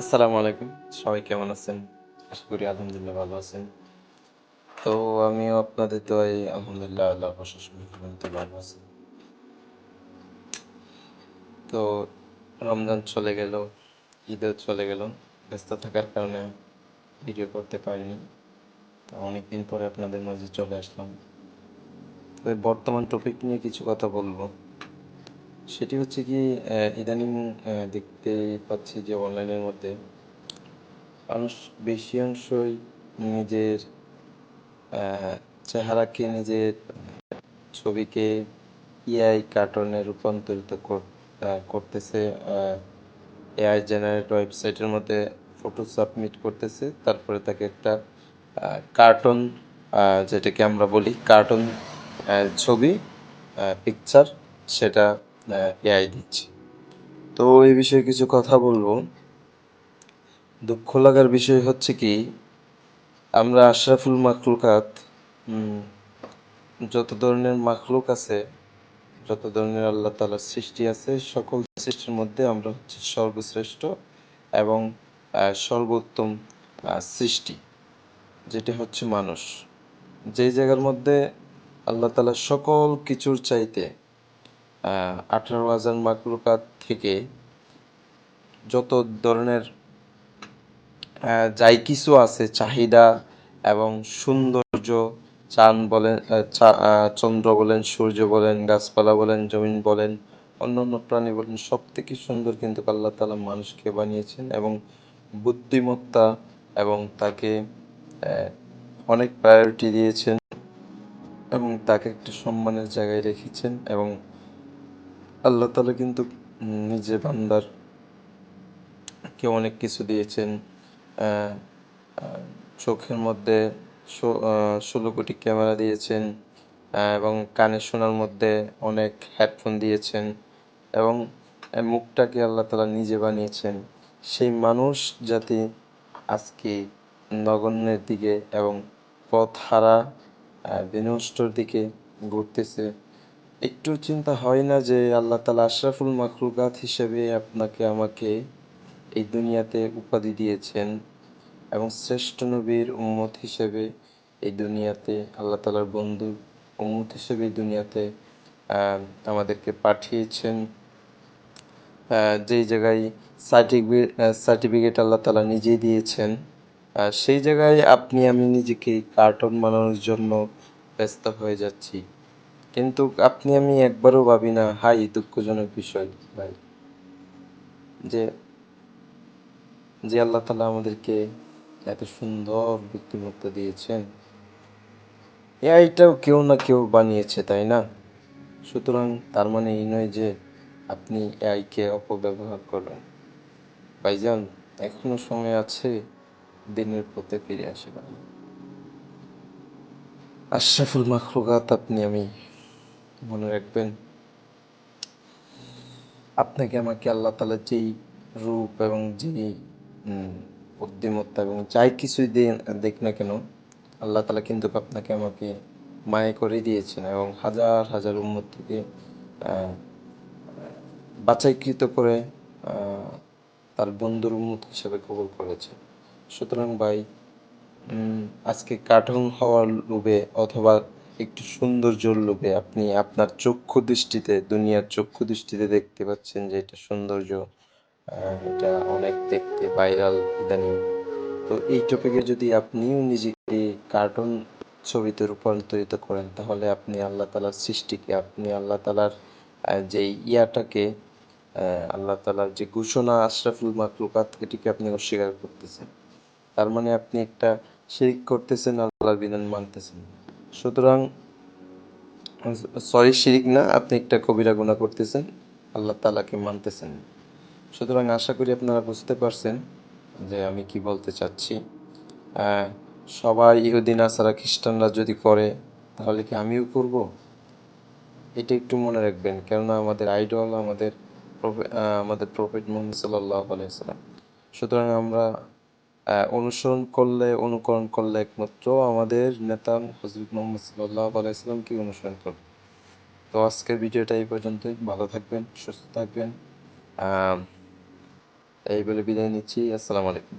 আসসালামু আলাইকুম। সবাই কেমন আছেন? আশা করি আলহামদুলিল্লাহ ভালো আছেন। তো আমিও আপনাদের দোয়ায় আলহামদুলিল্লাহ আল্লাহর অশেষ মেহরবানিতে ভালো আছি। তো রমজান চলে গেল, ঈদও চলে গেল। ব্যস্ত থাকার কারণে ভিডিও করতে পারিনি। তো অনেকদিন পরে আপনাদের মাঝে চলে আসলাম। তো এই বর্তমান টপিক নিয়ে কিছু কথা বলবো। সেটি হচ্ছে কি ইদানিং দেখতে পাচ্ছি যে অনলাইনের মধ্যে মানুষ বেশি অংশই নিজের আহ, চেহারাকে নিজের ছবিকে এআই কার্টুনে রূপান্তরিত করতেছে। এআই জেনারেট ওয়েবসাইটের মধ্যে ফটো সাবমিট করতেছে, তারপরে তাকে একটা কার্টুন, যেটাকে আমরা বলি কার্টুন ছবি, পিকচার, সেটা এআই দিচ্ছে। তো এই বিষয়ে কিছু কথা বলবো। দুঃখ লাগার বিষয় হচ্ছে কি, আমরা আশরাফুল মাখলুকাত, যত ধরনের মাখলুক আছে, যত ধরনের আল্লাহ তাআলার সৃষ্টি আছে, সকল সৃষ্টির মধ্যে আমরা হচ্ছে সর্বশ্রেষ্ঠ এবং সর্বোত্তম সৃষ্টি, যেটি হচ্ছে মানুষ। যেই জায়গার মধ্যে আল্লাহ তাআলা সকল কিছুর চাইতে 18,000 মাখলুকাত থেকে যত ধরনের যাই কিছু আছে চাহিদা এবং সৌন্দর্য, চাঁদ বলেন, চন্দ্র বলেন, সূর্য বলেন, গাছপালা বলেন, জমিন বলেন, অন্যান্য প্রাণী বলেন, সব থেকে সুন্দর কিন্তু আল্লাহ তাআলা মানুষকে বানিয়েছেন এবং বুদ্ধিমত্তা এবং তাকে অনেক প্রায়োরিটি দিয়েছেন এবং তাকে একটা সম্মানের জায়গায় রেখেছেন। এবং আল্লাহ তাআলা কিন্তু নিজে বান্দার কে অনেক কিছু দিয়েছেন। আহ, আহ, চোখের মধ্যে 16 কোটি ক্যামেরা দিয়েছেন, এবং কানে শোনার মধ্যে অনেক হেডফোন দিয়েছেন এবং মুখটাকে আল্লাহ তাআলা নিজে বানিয়েছেন। সেই মানুষ জাতি আজকে নগণ্যের দিকে এবং পথহারা বিনষ্টর দিকে ঘুরতেছে। একটু চিন্তা হয় না যে আল্লাহ তাআলা আশরাফুল মাখলুকাত হিসেবে আপনাকে আমাকে এই দুনিয়াতে উপাধি দিয়েছেন এবং শ্রেষ্ঠ নবীর উম্মত হিসেবে এই দুনিয়াতে, আল্লাহ তাআলার বন্ধু উম্মত হিসেবে এই দুনিয়াতে আহ, আমাদেরকে পাঠিয়েছেন। যেই জায়গায় সার্টিফিকেট আল্লাহ তাআলা নিজেই দিয়েছেন, সেই জায়গায় আপনি আমি নিজেকে কার্টুন বানানোর জন্য ব্যস্ত হয়ে যাচ্ছি। কিন্তু আপনি আমি একবারও ভাবি না, হাই দুঃখজনক বিষয় ভাই, যে যে আল্লাহ তাআলা আমাদেরকে এত সুন্দর ব্যক্তিমত্তা দিয়েছেন, এআইটাও কেউ না কেউ বানিয়েছে, তাই না? সুতরাং তার মানে এই নয় যে আপনি এআইকে অপব্যবহার করবেন। ভাইজান, এখনো সময় আছে, দিনের পথে ফিরে আসবেন। আশরাফুল মাখলুকাত আপনি আমি, মনে রাখবেন, আপনাকে আমাকে আল্লাহ তাআলা যেই রূপ এবং যেই উম, বুদ্ধিমত্তা এবং যাই কিছুই দেখ না কেন, আল্লাহ তাআলা কিন্তু আপনাকে আমাকে মায়া করে দিয়েছেন এবং হাজার হাজার উম্মত থেকে আহ, বাছাইকৃত করে তার বন্ধুর উম্মত হিসেবে কবুল করেছে। সুতরাং ভাই, আজকে কার্টুন হওয়ার লোভে অথবা একটু সৌন্দর্যর লোভে আপনি আপনার চক্ষু দৃষ্টিতে, দুনিয়ার চক্ষু দৃষ্টিতে দেখতে পাচ্ছেন যে এটা সৌন্দর্য, এটা অনেক দেখতে ভাইরাল ইদানিং। তো এই টপিকে যদি আপনিও নিজেকে কার্টুন ছবিতে রূপান্তরিত করেন, তাহলে আপনি আল্লাহ তাআলার সৃষ্টিকে, আপনি আল্লাহ তাআলার যে ইয়াটাকে, আল্লাহ তাআলার যে ঘোষণা আশরাফুল মাখলুকাত, এটিকে আপনি অস্বীকার করতেছেন। তার মানে আপনি একটা শিরক করতেছেন, আল্লাহর বিধান মানতেছেন। সুতরাং সরি, শিরিক না, আপনি একটা কবিরা গুনাহ করতেছেন, আল্লাহ তাআলাকে মানতেছেন। সুতরাং আশা করি আপনারা বুঝতে পারছেন যে আমি কি বলতে চাচ্ছি। আহ, সবাই ইহুদি নাসারা খ্রিস্টানরা যদি করে, তাহলে কি আমিও করব? এটা একটু মনে রাখবেন, কেননা আমাদের আইডল আমাদের প্রফেট মুহাম্মদ সাল্লাল্লাহু আলাইহি সাল্লাম। সুতরাং আমরা অনুসরণ করলে, অনুকরণ করলে একমাত্র আমাদের নেতা হযরত মুহাম্মদ সাল্লাল্লাহু আলাইহি সাল্লামকে অনুসরণ করব। তো আজকের ভিডিওটা এই পর্যন্তই। ভালো থাকবেন, সুস্থ থাকবেন। আহ এই বলে বিদায় নিচ্ছি। আসসালামু আলাইকুম।